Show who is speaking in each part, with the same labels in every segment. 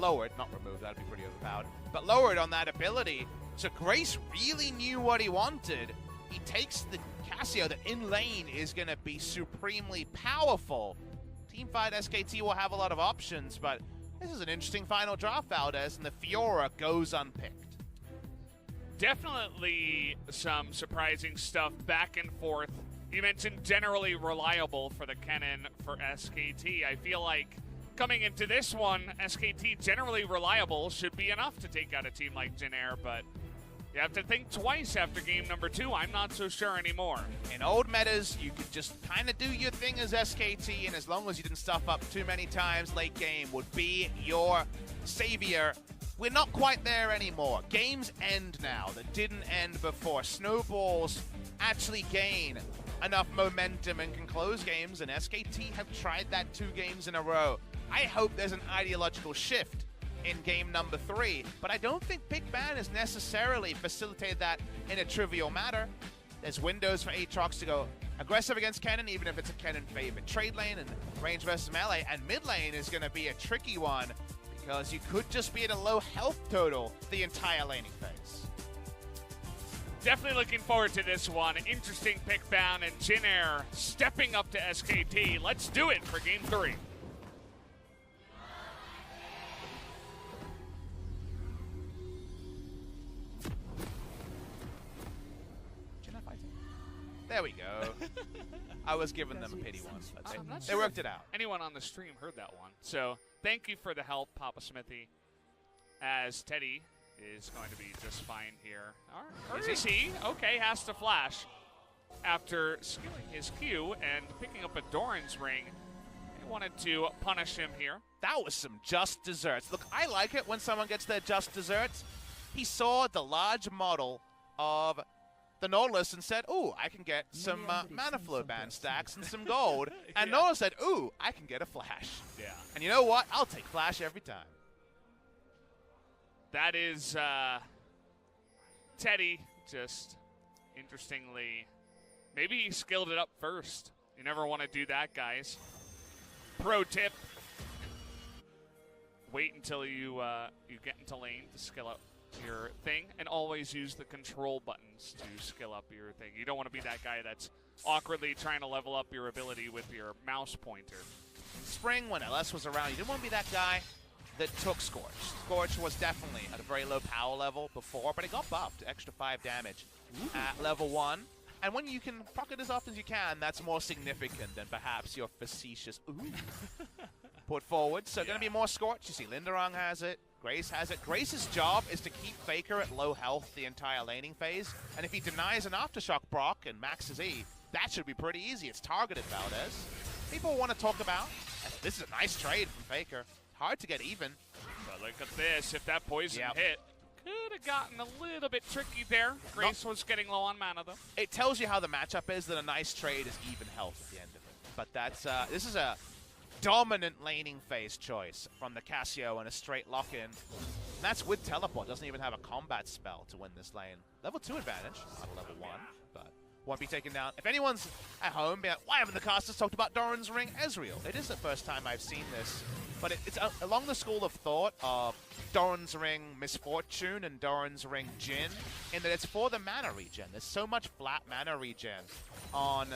Speaker 1: lowered, not removed, that'd be pretty overpowered, but lowered on that ability. So Grace really knew what he wanted. He takes the Casio that in lane is going to be supremely powerful. Teamfight SKT will have a lot of options, but this is an interesting final draft, Valdez, and the Fiora goes unpicked.
Speaker 2: Definitely some surprising stuff back and forth. You mentioned generally reliable for the Kennen for SKT. I feel like coming into this one, SKT generally reliable should be enough to take out a team like Jin Air, but you have to think twice after game number 2. I'm not so sure anymore.
Speaker 1: In old metas, you could just kind of do your thing as SKT, and as long as you didn't stuff up too many times, late game would be your savior. We're not quite there anymore. Games end now that didn't end before. Snowballs actually gain enough momentum and can close games, and SKT have tried that 2 games in a row. I hope there's an ideological shift in game number 3, but I don't think pick ban has necessarily facilitated that in a trivial matter. There's windows for Aatrox to go aggressive against Kennen, even if it's a Kennen favorite trade lane and range versus melee, and mid lane is going to be a tricky one because you could just be at a low health total the entire laning phase.
Speaker 2: Definitely looking forward to this one. Interesting pick ban, and Jin Air stepping up to SKT. Let's do it for game 3.
Speaker 1: There we go. I was giving them a pity one, but they worked it out.
Speaker 2: Anyone on the stream heard that one. So thank you for the help, Papa Smithy, as Teddy is going to be just fine here. Or is he? Okay, has to flash after skilling his Q and picking up a Doran's ring. They wanted to punish him here.
Speaker 1: That was some just desserts. Look, I like it when someone gets their just desserts. He saw the large model of the Nautilus and said, ooh, I can get some mana flow band stacks and some gold. And yeah. Nautilus said, ooh, I can get a flash.
Speaker 2: Yeah.
Speaker 1: And you know what? I'll take flash every time.
Speaker 2: That is Teddy, just interestingly, maybe he skilled it up first. You never want to do that, guys. Pro tip, wait until you get into lane to skill up your thing, and always use the control buttons to skill up your thing. You don't want to be that guy that's awkwardly trying to level up your ability with your mouse pointer.
Speaker 1: In spring, when LS was around, you didn't want to be that guy that took Scorch. Scorch was definitely at a very low power level before, but it got buffed to extra 5 damage at level 1. And when you can proc it as often as you can, that's more significant than perhaps your facetious put forward. So going to be more Scorch. You see Linderong has it. Grace has it. Grace's job is to keep Faker at low health the entire laning phase. And if he denies an Aftershock proc and maxes E, that should be pretty easy. It's targeted Valdez. People want to talk about, this is a nice trade from Faker. Hard to get even.
Speaker 2: But look at this. If that poison hit, could have gotten a little bit tricky there. Grace was getting low on mana, though.
Speaker 1: It tells you how the matchup is, that a nice trade is even health at the end of it. But that's this is a dominant laning phase choice from the Casio and a straight lock-in. And that's with teleport. Doesn't even have a combat spell to win this lane. Level 2 advantage, not a level 1, but won't be taken down. If anyone's at home, be like, why haven't the casters talked about Doran's Ring Ezreal? It is the first time I've seen this, but it's along the school of thought of Doran's Ring Misfortune and Doran's Ring Jin, in that it's for the mana regen. There's so much flat mana regen on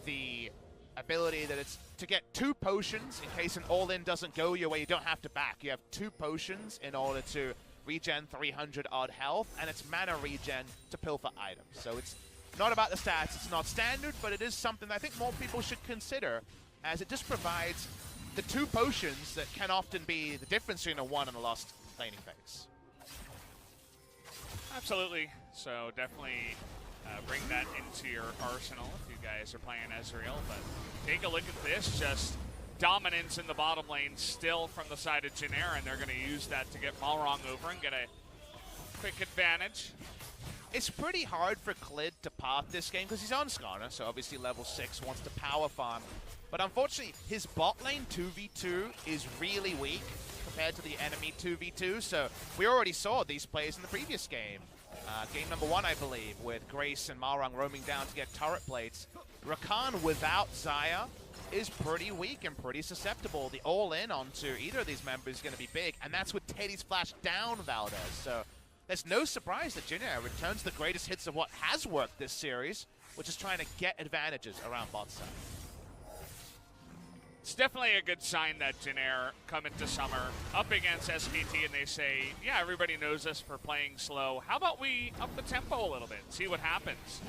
Speaker 1: the ability that it's to get 2 potions in case an all-in doesn't go your way. You don't have to back. You have 2 potions in order to regen 300 odd health, and it's mana regen to pilfer items. So it's not about the stats. It's not standard, but it is something that I think more people should consider, as it just provides the 2 potions that can often be the difference between a won and a lost laning phase.
Speaker 2: Absolutely. So definitely bring that into your arsenal if you guys are playing Ezreal. But take a look at this, just dominance in the bottom lane still from the side of Jin Air, and they're going to use that to get Malrong over and get a quick advantage.
Speaker 1: It's pretty hard for Klid to path this game because he's on Skarner, so obviously level 6 wants to power farm. But unfortunately, his bot lane 2v2 is really weak compared to the enemy 2v2, so we already saw these plays in the previous game. Game number 1, I believe, with Grace and Malrong roaming down to get turret plates. Rakan without Xayah is pretty weak and pretty susceptible. The all-in onto either of these members is going to be big, and that's with Teddy's flash down Valdez. So there's no surprise that Jin Air returns the greatest hits of what has worked this series, which is trying to get advantages around bot side.
Speaker 2: It's definitely a good sign that Jin Air come into summer up against SKT and they say, yeah, everybody knows us for playing slow. How about we up the tempo a little bit, see what happens?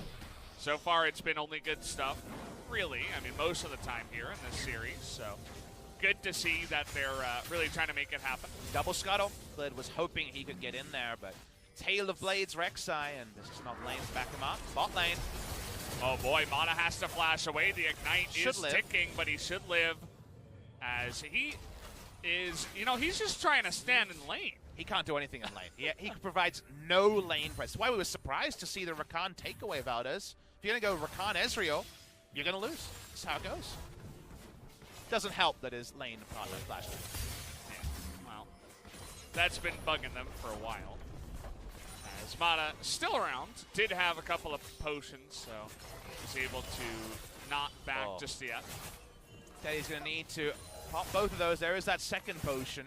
Speaker 2: So far, it's been only good stuff, really. I mean, most of the time here in this series. So good to see that they're really trying to make it happen.
Speaker 1: Double scuttle. Glid was hoping he could get in there, but Tail of Blades Rek'Sai, and this is not lane to back him up. Bot lane.
Speaker 2: Oh boy, Mana has to flash away. The Ignite is ticking, but he should live as he is, you know, he's just trying to stand in lane.
Speaker 1: He can't do anything in lane. He provides no lane presence. That's why we were surprised to see the Rakan take away Valdez. If you're going to go Rakan Ezreal, you're going to lose. That's how it goes. Doesn't help that his lane partner flashed.
Speaker 2: Yeah, well, that's been bugging them for a while. As Mana still around, did have a couple of potions, so he's able to not back just yet.
Speaker 1: Teddy's going to need to pop both of those. There is that second potion.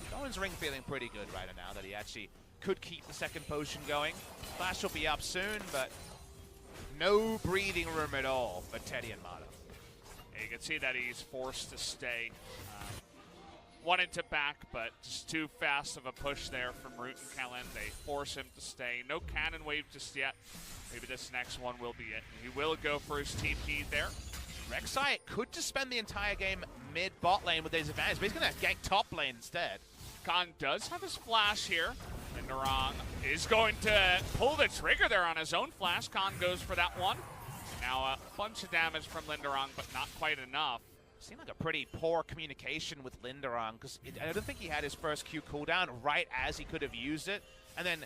Speaker 1: Dolan's Ring feeling pretty good right now that he actually could keep the second potion going. Flash will be up soon, but no breathing room at all for Teddy and Mana.
Speaker 2: Yeah, you can see that he's forced to stay. Wanted to back, but just too fast of a push there from Root and Kellen. They force him to stay. No cannon wave just yet. Maybe this next one will be it. He will go for his TP there.
Speaker 1: Rek'Sai could just spend the entire game mid-bot lane with his advantage, but he's going to gank top lane instead.
Speaker 2: Khan does have his flash here. Linderong is going to pull the trigger there on his own flash. Khan goes for that one. Now a bunch of damage from Linderong, but not quite enough.
Speaker 1: Seemed like a pretty poor communication with Linderong, because I don't think he had his first Q cooldown right as he could have used it. And then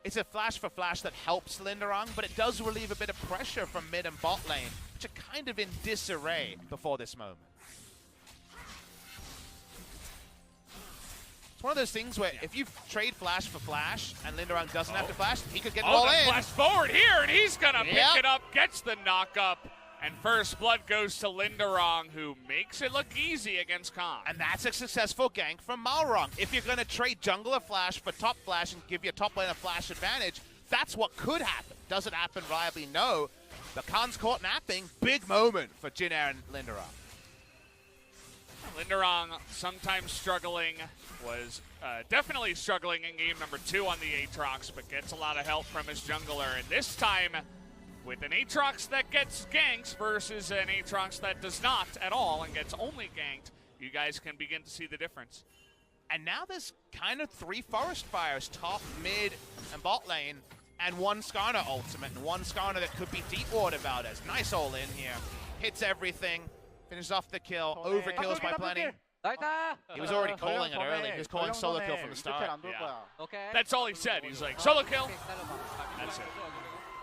Speaker 1: it's a flash for flash that helps Linderong, but it does relieve a bit of pressure from mid and bot lane, which are kind of in disarray before this moment. It's one of those things where if you trade flash for flash and Linderong doesn't have to flash, he could get it all in.
Speaker 2: Flash forward here, and he's going to pick it up, gets the knock up. And first blood goes to Linderong, who makes it look easy against Khan.
Speaker 1: And that's a successful gank from Malrong. If you're going to trade jungler flash for top flash and give your top lane a flash advantage, that's what could happen. Does it happen reliably? No. But Khan's caught napping. Big moment for Jin Air and Linderong.
Speaker 2: Linderong sometimes struggling, was definitely struggling in game number 2 on the Aatrox, but gets a lot of help from his jungler. And this time, with an Aatrox that gets ganks versus an Aatrox that does not at all and gets only ganked, you guys can begin to see the difference.
Speaker 1: And now there's kind of 3 Forest Fires, top, mid, and bot lane, and 1 Skarner ultimate, and 1 Skarner that could be deep water Valdez. Nice all in here. Hits everything, finishes off the kill, overkills by plenty. He was already calling it early. He was calling solo kill from the start.
Speaker 2: Yeah. That's all he said. He's like, solo kill. That's it.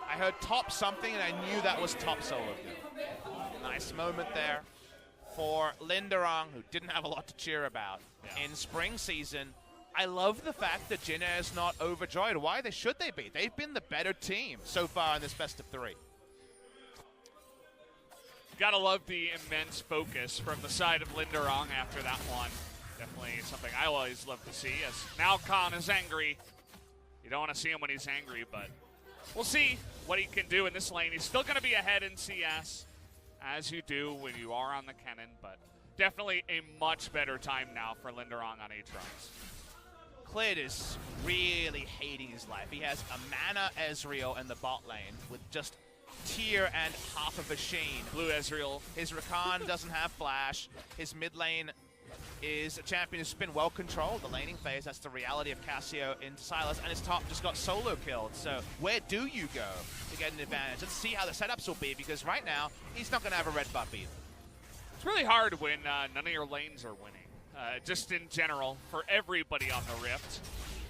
Speaker 1: I heard top something, and I knew that was top solo kill. Nice moment there for Linderong, who didn't have a lot to cheer about in spring season. I love the fact that Jin Air is not overjoyed. Why should they be? They've been the better team so far in this best of 3.
Speaker 2: Gotta love the immense focus from the side of Linderong after that one. Definitely something I always love to see, as now Khan is angry. You don't want to see him when he's angry, but we'll see what he can do in this lane. He's still going to be ahead in CS, as you do when you are on the cannon, but definitely a much better time now for Linderong on Aatrox.
Speaker 1: Clid is really hating his life. He has a mana Ezreal in the bot lane with just tier and half of a Sheen.
Speaker 2: Blue Ezreal.
Speaker 1: His Rakan doesn't have flash. His mid lane is a champion who's been well controlled, the laning phase. That's the reality of Cassio into Sylas, and his top just got solo killed. So where do you go to get an advantage? Let's see how the setups will be, because right now, he's not going to have a red buff either.
Speaker 2: It's really hard when none of your lanes are winning. Just in general, for everybody on the Rift,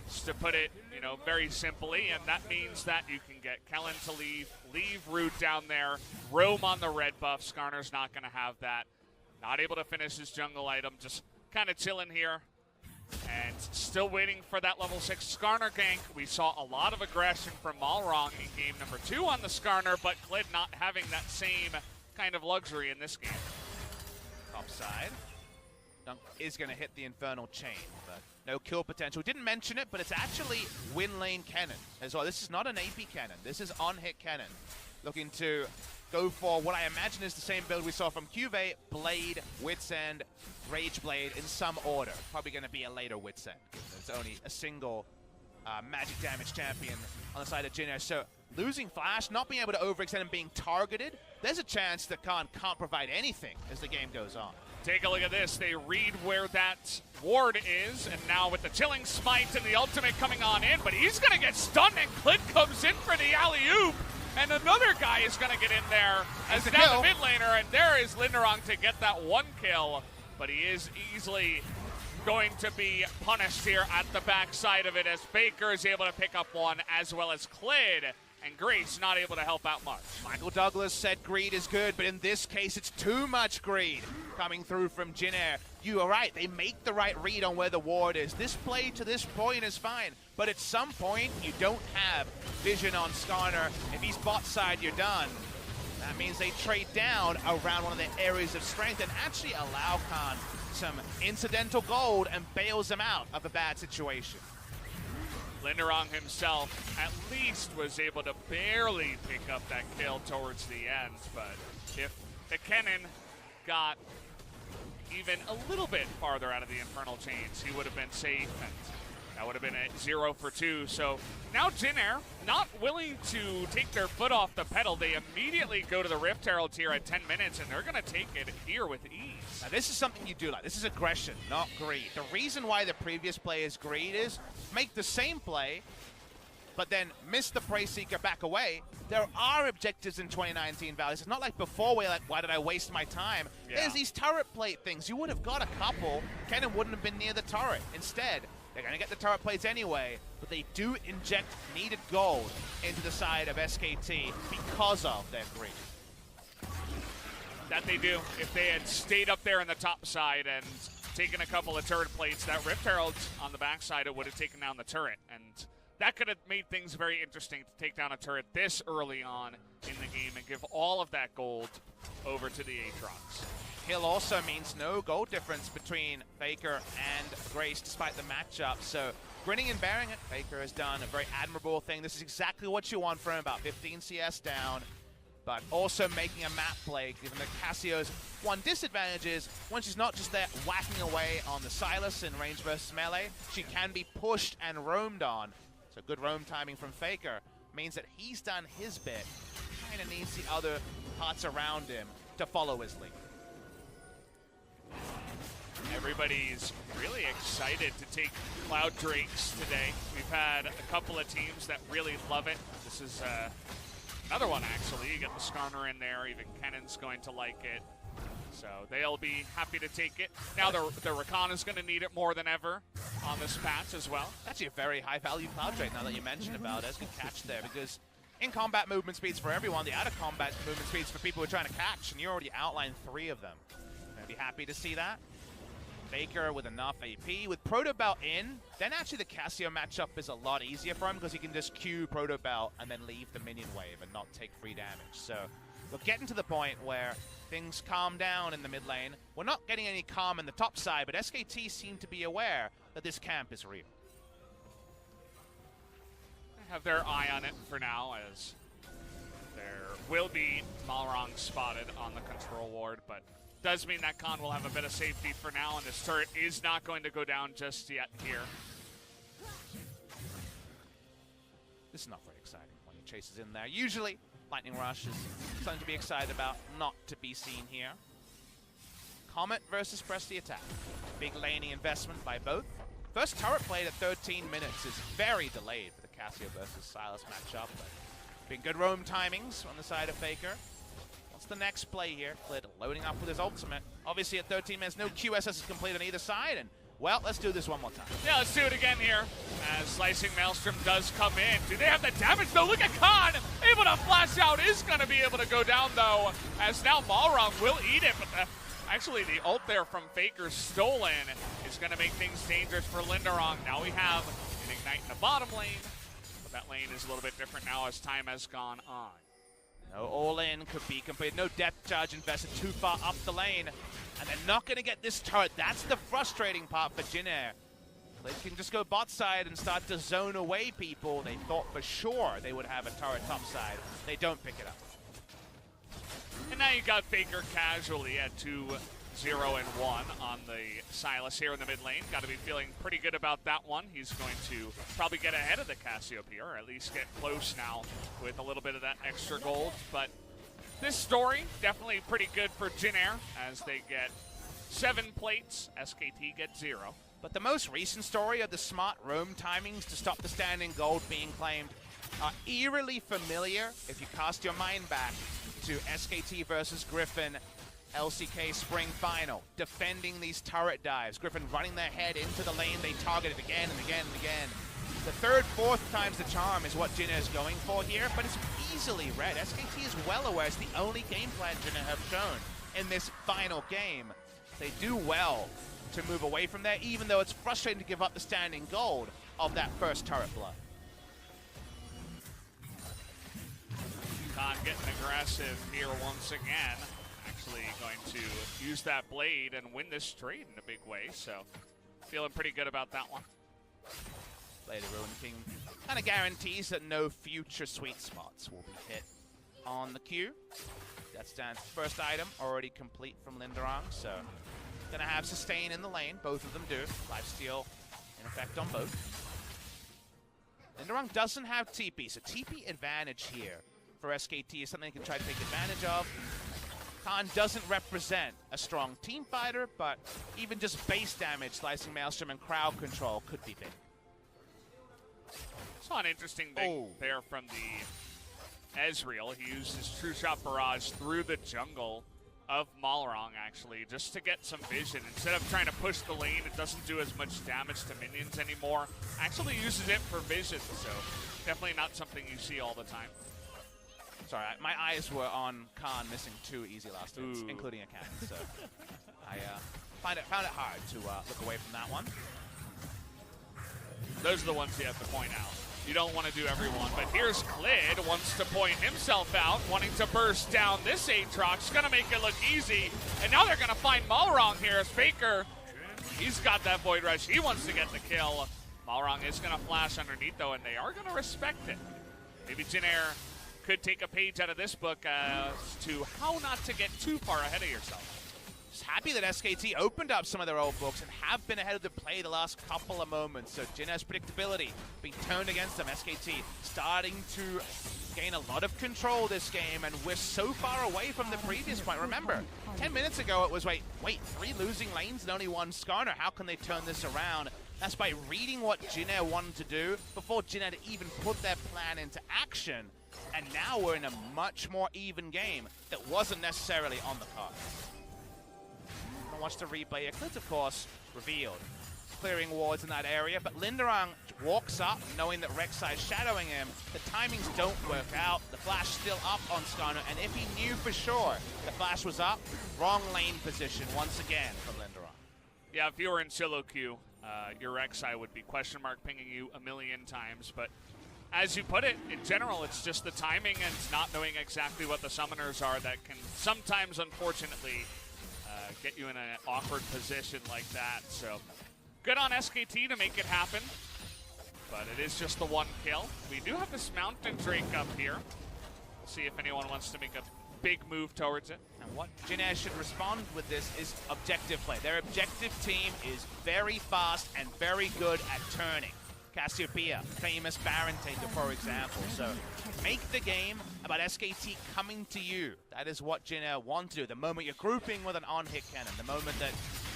Speaker 2: just to put it, you know, very simply, and that means that you can get Kellen to leave Root down there, roam on the red buff. Skarner's not going to have that. Not able to finish his jungle item, just kind of chilling here, and still waiting for that level 6 Skarner gank. We saw a lot of aggression from Malrong in game number 2 on the Skarner, but Clid not having that same kind of luxury in this game.
Speaker 1: top side. Dunk is going to hit the Infernal Chain, but no kill potential. Didn't mention it, but it's actually win lane cannon as well. This is not an AP cannon. This is on-hit cannon. Looking to go for what I imagine is the same build we saw from Cuvée, Blade, Wits End, Rage Blade in some order. Probably going to be a later Wits End. There's only a single magic damage champion on the side of Jinner. So losing Flash, not being able to overextend and being targeted, there's a chance that Khan can't provide anything as the game goes on.
Speaker 2: Take a look at this. They read where that ward is, and now with the Chilling Smite and the ultimate coming on in, but he's going to get stunned, and Clint comes in for the alley-oop, and another guy is going to get in there as now the mid laner, and there is Linderong to get that one kill, but he is easily going to be punished here at the backside of it as Faker is able to pick up one, as well as Clid, and Grace not able to help out much.
Speaker 1: Michael Douglas said greed is good, but in this case it's too much greed coming through from Jinner. You are right, they make the right read on where the ward is. This play to this point is fine, but at some point you don't have vision on Skarner. If he's bot side, you're done. That means they trade down around one of their areas of strength and actually allow Khan some incidental gold and bails him out of a bad situation.
Speaker 2: Linderong himself at least was able to barely pick up that kill towards the end, but if the Kennen got even a little bit farther out of the Infernal Chains, he would have been safe, and that would have been a 0 for 2. So now Jinner, not willing to take their foot off the pedal, they immediately go to the Rift Herald here at 10 minutes, and they're going to take it here with ease.
Speaker 1: Now this is something you do like. This is aggression, not greed. The reason why the previous play is greed is make the same play, but then miss the Prey Seeker back away. There are objectives in 2019 Valleys. It's not like before where like, why did I waste my time? Yeah. There's these turret plate things. You would have got a couple. Kennen wouldn't have been near the turret. Instead, they're going to get the turret plates anyway, but they do inject needed gold into the side of SKT because of their greed.
Speaker 2: That they do. If they had stayed up there in the top side and taken a couple of turret plates, that Rift Herald on the backside, it would have taken down the turret. And that could have made things very interesting to take down a turret this early on in the game and give all of that gold over to the Aatrox.
Speaker 1: Kill also means no gold difference between Faker and Grace despite the matchup. So grinning and bearing it, Faker has done a very admirable thing. This is exactly what you want from him, about 15 CS down, but also making a map play, given that Cassio's one disadvantage is when she's not just there whacking away on the Sylas in range versus melee, she can be pushed and roamed on. So good roam timing from Faker means that he's done his bit. Kind of needs the other parts around him to follow his lead.
Speaker 2: Everybody's really excited to take Cloud Drakes today. We've had a couple of teams that really love it. This is another one, actually. You get the Skarner in there. Even Kennen's going to like it. So they'll be happy to take it. Now the Rakan is going to need it more than ever on this patch as well.
Speaker 1: Actually a very high-value Cloud Drake now that you mentioned about it. That's a good catch there, because in-combat movement speeds for everyone, the out-of-combat movement speeds for people who are trying to catch, and you already outlined 3 of them. I'd be happy to see that. Faker with enough AP. With Proto Belt in, then actually the Cassio matchup is a lot easier for him because he can just Q Proto Belt and then leave the minion wave and not take free damage. So we're getting to the point where things calm down in the mid lane. We're not getting any calm in the top side, but SKT seem to be aware that this camp is real.
Speaker 2: They have their eye on it for now, as there will be Malrong spotted on the control ward, but does mean that Khan will have a bit of safety for now, and this turret is not going to go down just yet here.
Speaker 1: This is not very exciting when he chases in there. Usually, Lightning Rush is something to be excited about, not to be seen here. Comet versus Press the Attack. Big laning investment by both. First turret played at 13 minutes is very delayed for the Cassio versus Sylas matchup, but been good roam timings on the side of Faker. What's the next play here? Clid loading up with his ultimate. Obviously at 13 minutes, no QSS is complete on either side, and well, let's do this one more time.
Speaker 2: Yeah, let's do it again here. As Slicing Maelstrom does come in. Do they have the damage though? Look at Khan! Able to flash out, is going to be able to go down though, as now Malrong will eat it, but actually the ult there from Faker stolen is going to make things dangerous for Linderong. Now we have an Ignite in the bottom lane, but that lane is a little bit different now as time has gone on.
Speaker 1: No all-in could be completed. No depth charge invested too far up the lane. And they're not going to get this turret. That's the frustrating part for Jin Air. They can just go bot side and start to zone away people. They thought for sure they would have a turret top side. They don't pick it up.
Speaker 2: And now you got Faker casually at 2-0-1 on the Sylas here in the mid lane. Got to be feeling pretty good about that one. He's going to probably get ahead of the Cassiopeia, or at least get close now with a little bit of that extra gold. But this story, definitely pretty good for Jin Air as they get 7 plates. SKT gets 0.
Speaker 1: But the most recent story of the smart roam timings to stop the standing gold being claimed are eerily familiar if you cast your mind back to SKT versus Griffin LCK Spring Final, defending these turret dives. Griffin running their head into the lane, they target it again and again and again. The third, fourth time's the charm is what Jin Air is going for here, but it's easily read. SKT is well aware it's the only game plan Jin Air have shown in this final game. They do well to move away from there, even though it's frustrating to give up the standing gold of that first turret blood.
Speaker 2: Khan getting aggressive here once again. Actually going to use that blade and win this trade in a big way, so feeling pretty good about that one.
Speaker 1: Play the Ruin King kind of guarantees that no future sweet spots will be hit on the queue. That's Dan's first item, already complete from Linderong, so gonna have sustain in the lane, both of them do. Lifesteal in effect on both. Linderong doesn't have TP, so TP advantage here for SKT is something they can try to take advantage of. Khan doesn't represent a strong team fighter, but even just base damage, Slicing Maelstrom and crowd control could be big.
Speaker 2: Saw an interesting thing there from the Ezreal. He used his True Shot Barrage through the jungle of Malrong, actually, just to get some vision. Instead of trying to push the lane, it doesn't do as much damage to minions anymore. Actually uses it for vision, so definitely not something you see all the time.
Speaker 1: Sorry, my eyes were on Khan missing 2 easy last hits, including a cannon, so I found it hard to look away from that one.
Speaker 2: Those are the ones you have to point out. You don't want to do everyone, but here's Klid, wants to point himself out, wanting to burst down this Aatrox, gonna make it look easy, and now they're gonna find Malrong here as Faker. He's got that Void Rush, he wants to get the kill. Malrong is gonna flash underneath though, and they are gonna respect it. Maybe Jin Air could take a page out of this book as to how not to get too far ahead of yourself.
Speaker 1: Just happy that SKT opened up some of their old books and have been ahead of the play the last couple of moments. So Jin Air's predictability being turned against them. SKT starting to gain a lot of control this game, and we're so far away from the previous point. Remember, 10 minutes ago it was, wait, 3 losing lanes and only 1 Skarner. How can they turn this around? That's by reading what Jin Air wanted to do before Jin Air even put their plan into action. And now we're in a much more even game that wasn't necessarily on the card. Watch the replay. Klid's, of course, revealed. Clearing wards in that area, but Linderong walks up knowing that Rek'Sai is shadowing him. The timings don't work out. The flash still up on Skarner, and if he knew for sure the flash was up, wrong lane position once again from Linderong.
Speaker 2: Yeah, if you were in solo queue, your Rek'Sai would be question mark pinging you a million times, but as you put it, in general, it's just the timing and not knowing exactly what the summoners are that can sometimes, unfortunately, get you in an awkward position like that. So good on SKT to make it happen, but it is just the 1 kill. We do have this Mountain Drake up here. We'll see if anyone wants to make a big move towards it.
Speaker 1: And what Jin Air should respond with this is objective play. Their objective team is very fast and very good at turning. Cassiopeia, famous Baron taker, for example. So make the game about SKT coming to you. That is what Jin Air want to do. The moment you're grouping with an on-hit cannon, the moment that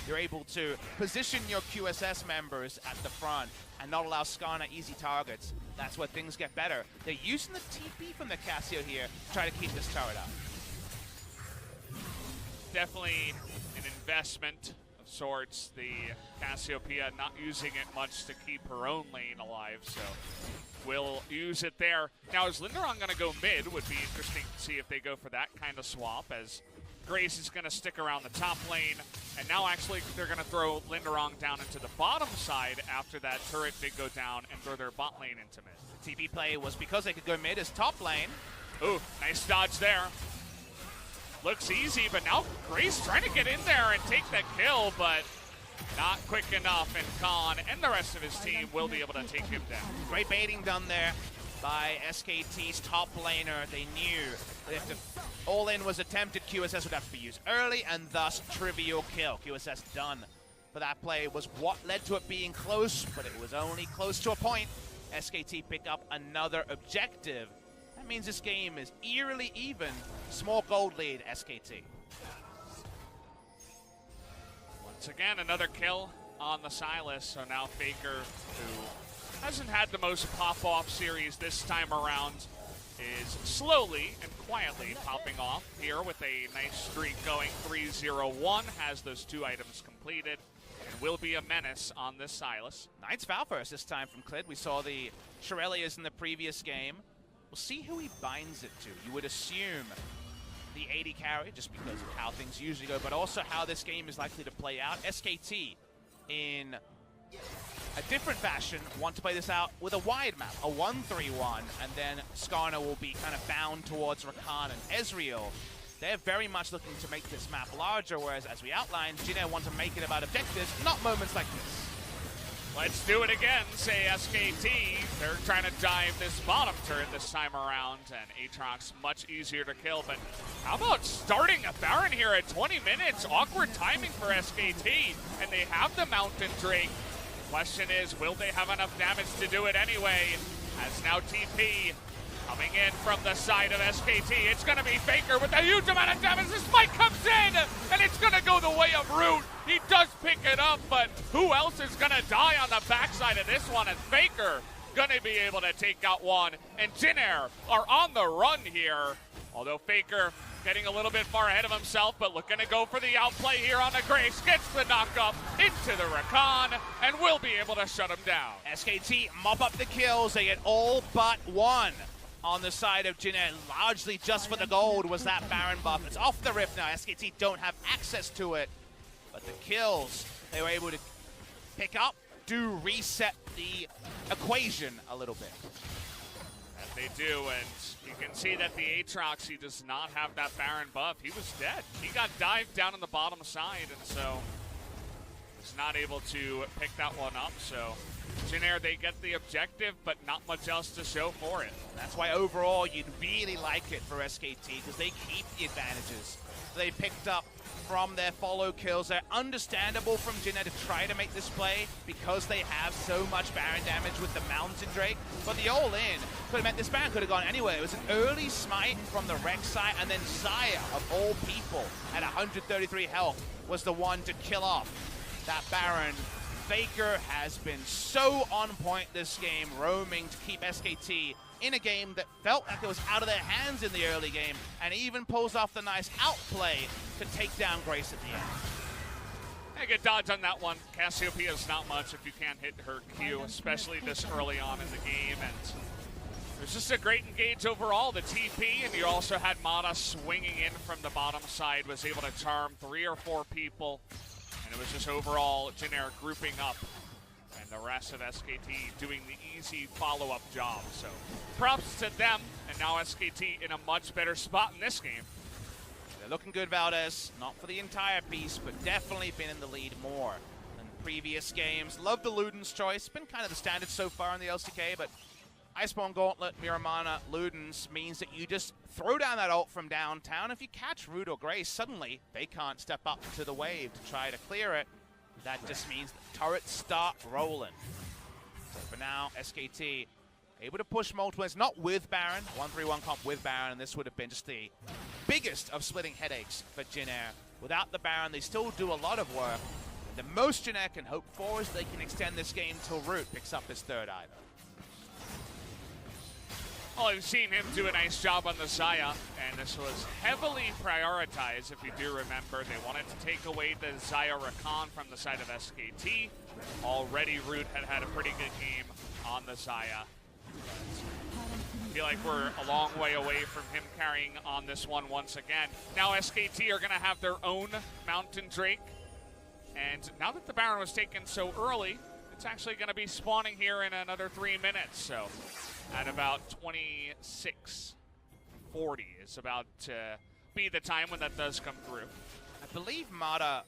Speaker 1: you're able to position your QSS members at the front and not allow Skarner easy targets, that's where things get better. They're using the TP from the Cassio here to try to keep this turret up.
Speaker 2: Definitely an investment of sorts. The Cassiopeia not using it much to keep her own lane alive, so we'll use it there. Now, is Linderong going to go mid? Would be interesting to see if they go for that kind of swap, as Grace is going to stick around the top lane, and now actually they're going to throw Linderong down into the bottom side after that turret did go down and throw their bot lane into mid.
Speaker 1: The TP play was because they could go mid as top lane.
Speaker 2: Ooh, nice dodge there. Looks easy, but now Grace trying to get in there and take the kill, but not quick enough, and Khan and the rest of his team will be able to take him down.
Speaker 1: Great baiting done there by SKT's top laner. They knew that if the all-in was attempted, QSS would have to be used early, and thus trivial kill. QSS done for that play was what led to it being close, but it was only close to a point. SKT pick up another objective. That means this game is eerily even. Small gold lead, SKT.
Speaker 2: Once again, another kill on the Sylas. So now Faker, who hasn't had the most pop-off series this time around, is slowly and quietly popping off here with a nice streak going. 3-0-1, has those 2 items completed, and will be a menace on this Sylas.
Speaker 1: Nice foul first this time from Clid. We saw the Shirelias in the previous game. We'll see who he binds it to. You would assume the 80 carry, just because of how things usually go, but also how this game is likely to play out. SKT, in a different fashion, want to play this out with a wide map, a 1-3-1, and then Skarner will be kind of bound towards Rakan and Ezreal. They're very much looking to make this map larger, whereas, as we outlined, Jin want to make it about objectives, not moments like this.
Speaker 2: Let's do it again, say SKT. They're trying to dive this bottom turret this time around, and Aatrox much easier to kill, but how about starting a Baron here at 20 minutes? Awkward timing for SKT, and they have the Mountain Drake. Question is, will they have enough damage to do it anyway? As now TP coming in from the side of SKT. It's going to be Faker with a huge amount of damage. The spike comes in, and it's going to go the way of Root. He does pick it up, but who else is going to die on the backside of this one? As Faker going to be able to take out one, and Jinair are on the run here. Although Faker getting a little bit far ahead of himself, but looking to go for the outplay here on the Grace. Gets the knock-up into the Rakan, and will be able to shut him down.
Speaker 1: SKT mop up the kills. They get all but one on the side of Jinair, largely just for the gold was that Baron buff. It's off the rip now. SKT don't have access to it, but the kills they were able to pick up do reset the equation a little bit.
Speaker 2: That they do, and you can see that the Aatrox, he does not have that Baron buff. He was dead. He got dived down on the bottom side, and so was not able to pick that one up. So Jinair, they get the objective, but not much else to show for it.
Speaker 1: That's why overall you'd really like it for SKT, because they keep the advantages they picked up from their follow kills. They're understandable from Jinair to try to make this play because they have so much Baron damage with the Mountain Drake. But the all-in could have meant this Baron could have gone anywhere. It was an early smite from the Rex side, and then Xayah, of all people, at 133 health, was the one to kill off that Baron. Faker has been so on point this game, roaming to keep SKT in a game that felt like it was out of their hands in the early game, and even pulls off the nice outplay to take down Grace at the end.
Speaker 2: A good dodge on that one. Cassiopeia is not much if you can't hit her Q, especially this early on in the game, and it was just a great engage overall. The TP, and you also had Mata swinging in from the bottom side, was able to charm 3 or 4 people. And it was just overall Jinair grouping up, and the rest of SKT doing the easy follow-up job. So props to them, and now SKT in a much better spot in this game.
Speaker 1: They're looking good, Valdez. Not for the entire piece, but definitely been in the lead more than previous games. Love the Luden's choice. Been kind of the standard so far in the LCK, but Iceborne Gauntlet, Miramana, Luden's means that you just throw down that ult from downtown. If you catch Root or Grace, suddenly they can't step up to the wave to try to clear it. That just means the turrets start rolling. So for now, SKT able to push multiple. It's not with Baron. 1-3-1 comp with Baron, and this would have been just the biggest of splitting headaches for Jinair. Without the Baron, they still do a lot of work. The most Jinair can hope for is they can extend this game till Root picks up his 3rd item.
Speaker 2: Well, we've seen him do a nice job on the Xayah, and this was heavily prioritized, if you do remember. They wanted to take away the Xayah Rakan from the side of SKT. Already Root had a pretty good game on the Xayah. I feel like we're a long way away from him carrying on this one once again. Now SKT are going to have their own Mountain Drake, and now that the Baron was taken so early, it's actually going to be spawning here in another 3 minutes, so at about 26 40 is about to be the time when that does come through.
Speaker 1: I believe Mata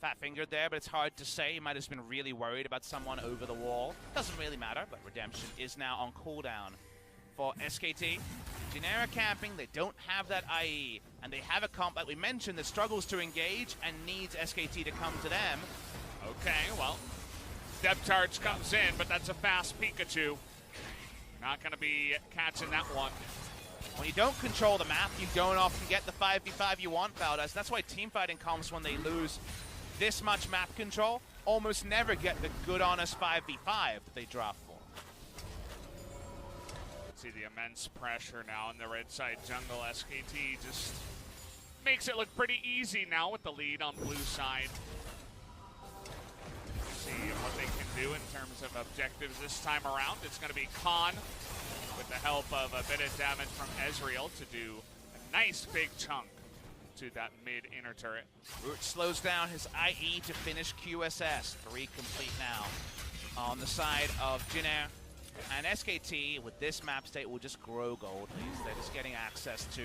Speaker 1: fat-fingered there, but it's hard to say. He might have been really worried about someone over the wall. Doesn't really matter, but Redemption is now on cooldown for SKT. Genera camping, they don't have that IE, and they have a comp, like we mentioned, that struggles to engage and needs SKT to come to them.
Speaker 2: Okay, well, Depth Charge comes in, but that's a fast Pikachu. Not going to be catching that one.
Speaker 1: When you don't control the map, you don't often get the 5v5 you want, Valdes. That's why teamfighting comps, when they lose this much map control, almost never get the good, honest 5v5 that they draft for.
Speaker 2: See the immense pressure now in the red side jungle. SKT just makes it look pretty easy now with the lead on blue side. See what they can do in terms of objectives this time around. It's going to be Khan with the help of a bit of damage from Ezreal to do a nice big chunk to that mid inner turret.
Speaker 1: Root slows down his IE to finish QSS. 3 complete now on the side of Jinair. And SKT, with this map state, will just grow gold leads. They're just getting access to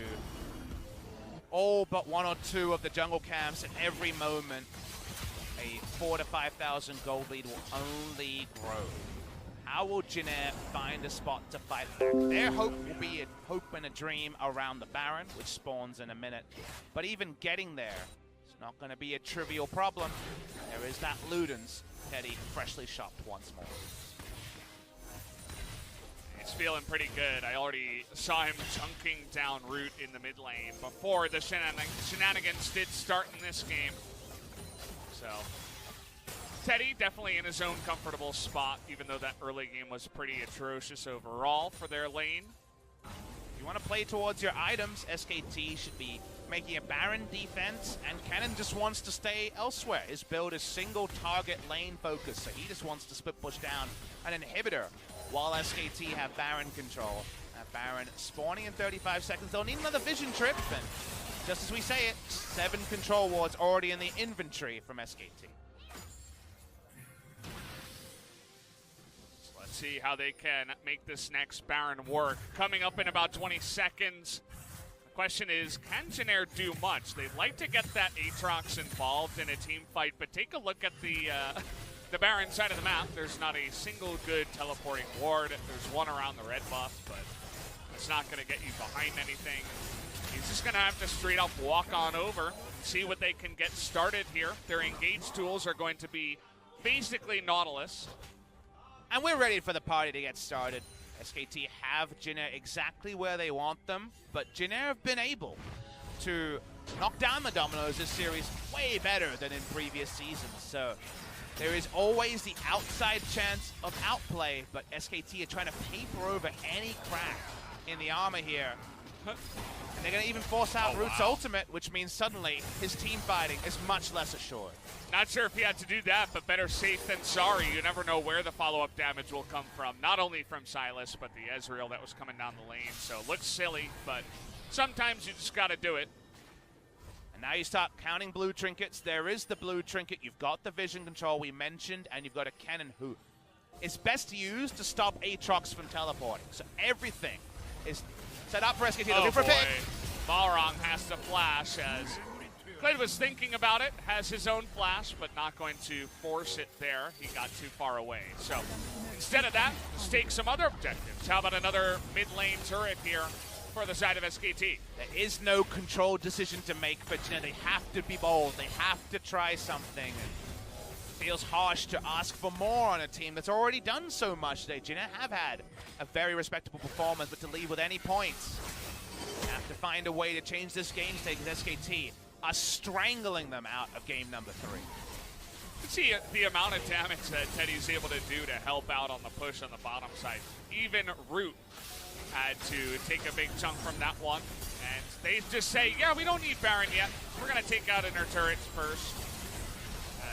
Speaker 1: all but 1 or 2 of the jungle camps at every moment. A 4,000 to 5,000 gold lead will only grow. How will Jinair find a spot to fight back? Their hope will be a hope and a dream around the Baron, which spawns in a minute. But even getting there, it's not going to be a trivial problem. There is that Ludens. Teddy freshly shopped once more.
Speaker 2: He's feeling pretty good. I already saw him chunking down Root in the mid lane before the shenanigans did start in this game. So, Teddy definitely in his own comfortable spot, even though that early game was pretty atrocious overall for their lane.
Speaker 1: If you want to play towards your items, SKT should be making a Baron defense, and Cannon just wants to stay elsewhere. His build is single target lane focus, so he just wants to split push down an inhibitor while SKT have Baron control. Baron spawning in 35 seconds. They'll need another vision trip, and just as we say it, 7 control wards already in the inventory from SKT.
Speaker 2: So let's see how they can make this next Baron work. Coming up in about 20 seconds. The question is, can Jinair do much? They'd like to get that Aatrox involved in a team fight, but take a look at the Baron side of the map. There's not a single good teleporting ward. There's one around the red buff, but it's not going to get you behind anything. He's just going to have to straight up walk on over, see what they can get started here. Their engage tools are going to be basically Nautilus.
Speaker 1: And we're ready for the party to get started. SKT have Jinair exactly where they want them, but Jinair have been able to knock down the Dominoes this series way better than in previous seasons. So there is always the outside chance of outplay, but SKT are trying to paper over any crack in the armor here. And they're going to even force out Root's ultimate, which means suddenly his team fighting is much less assured.
Speaker 2: Not sure if he had to do that, but better safe than sorry. You never know where the follow-up damage will come from. Not only from Sylas, but the Ezreal that was coming down the lane. So it looks silly, but sometimes you just got to do it.
Speaker 1: And now you start counting blue trinkets. There is the blue trinket. You've got the vision control we mentioned, and you've got a cannon who is best used to stop Aatrox from teleporting. So everything is set up for SKT.
Speaker 2: Oh
Speaker 1: for
Speaker 2: boy, Balrog has to flash as Kled was thinking about it, has his own flash, but not going to force it there. He got too far away. So instead of that, let's take some other objectives. How about another mid lane turret here for the side of SKT?
Speaker 1: There is no controlled decision to make, but you know, they have to be bold. They have to try something. It feels harsh to ask for more on a team that's already done so much today. Jinair have had a very respectable performance, but to leave with any points, you have to find a way to change this game state, because SKT are strangling them out of game number 3.
Speaker 2: You see the amount of damage that Teddy's able to do to help out on the push on the bottom side. Even Root had to take a big chunk from that one. And they just say, yeah, we don't need Baron yet. We're going to take out inner turrets first.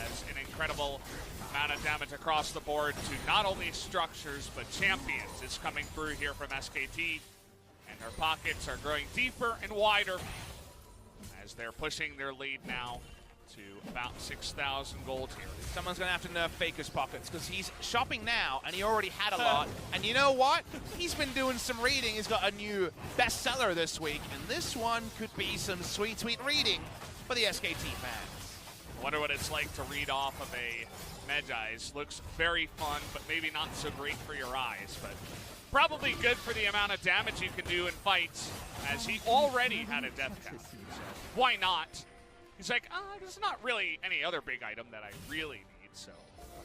Speaker 2: As an incredible amount of damage across the board to not only structures, but champions is coming through here from SKT. And their pockets are growing deeper and wider as they're pushing their lead now to about 6,000 gold here.
Speaker 1: Someone's going to have to nerf Faker's pockets because he's shopping now and he already had a lot. And you know what? He's been doing some reading. He's got a new bestseller this week. And this one could be some sweet, sweet reading for the SKT fans.
Speaker 2: I wonder what it's like to read off of a Medjai's. Looks very fun, but maybe not so great for your eyes. But probably good for the amount of damage you can do in fights, as he already had a death count. So why not? He's like, there's not really any other big item that I really need, so.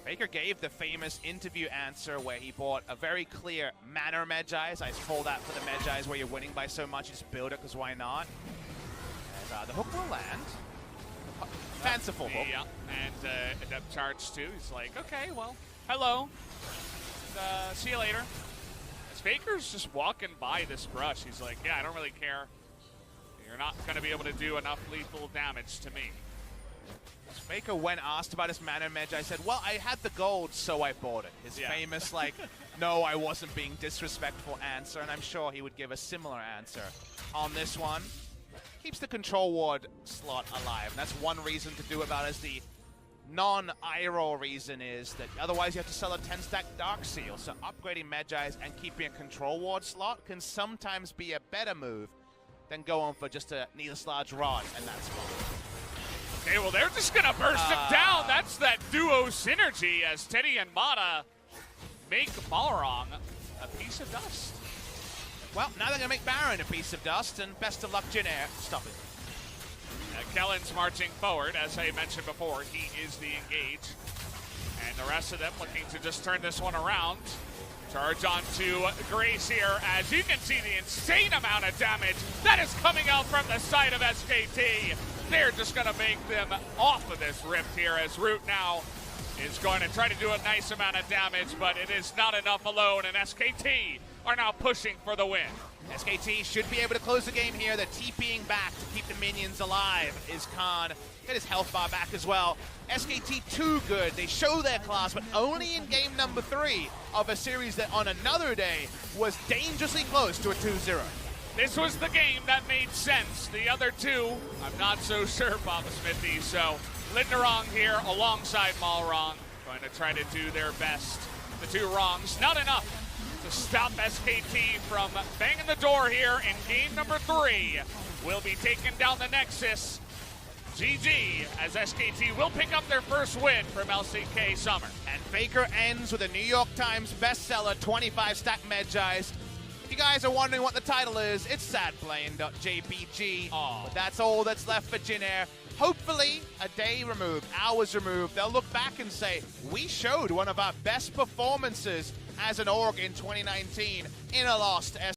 Speaker 1: Faker gave the famous interview answer where he bought a very clear manner Medjai's. I call that for the Medjai's where you're winning by so much, you just build it because why not? And the hook will land. Fanciful hook.
Speaker 2: Yeah, and a depth charge too. He's like, okay, well, hello. And, see you later. As Faker's just walking by this brush, he's like, yeah, I don't really care. You're not going to be able to do enough lethal damage to me.
Speaker 1: Faker, when asked about his mana Medjai, said, well, I had the gold, so I bought it. His famous, like, no, I wasn't being disrespectful answer, and I'm sure he would give a similar answer on this one. Keeps the control ward slot alive, and that's one reason to do about it. As the non-eye-roll reason is that otherwise you have to sell a 10-stack Dark Seal, so upgrading Medjai's and keeping a control ward slot can sometimes be a better move than going for just a needless large rod, and that's fine.
Speaker 2: Okay, well, they're just going to burst him down. That's that duo synergy as Teddy and Mata make Malrong a piece of dust.
Speaker 1: Well, now they're going to make Baron a piece of dust, and best of luck, Jin Air. Stop it.
Speaker 2: Kellen's marching forward. As I mentioned before, he is the engage. And the rest of them looking to just turn this one around. Charge onto Grace here, as you can see the insane amount of damage that is coming out from the side of SKT. They're just going to make them off of this rift here, as Root now is going to try to do a nice amount of damage, but it is not enough alone, and SKT are now pushing for the win.
Speaker 1: SKT should be able to close the game here. They're TPing back to keep the minions alive. Is Khan. Get his health bar back as well. SKT too good. They show their class, but only in game number 3 of a series that on another day was dangerously close to a 2-0.
Speaker 2: This was the game that made sense. The other two, I'm not so sure, Papa Smithy. So Linderong here alongside Malrong, going to try to do their best. The two wrongs, not enough to stop SKT from banging the door here in game number 3. Will be taking down the Nexus. GG, as SKT will pick up their first win from LCK Summer.
Speaker 1: And Faker ends with a New York Times bestseller, 25-stack Medjai's. If you guys are wondering what the title is, it's sadplaying.jpg. But that's all that's left for Jin Air. Hopefully, a day removed, hours removed, they'll look back and say, we showed one of our best performances as an org in 2019 in a lost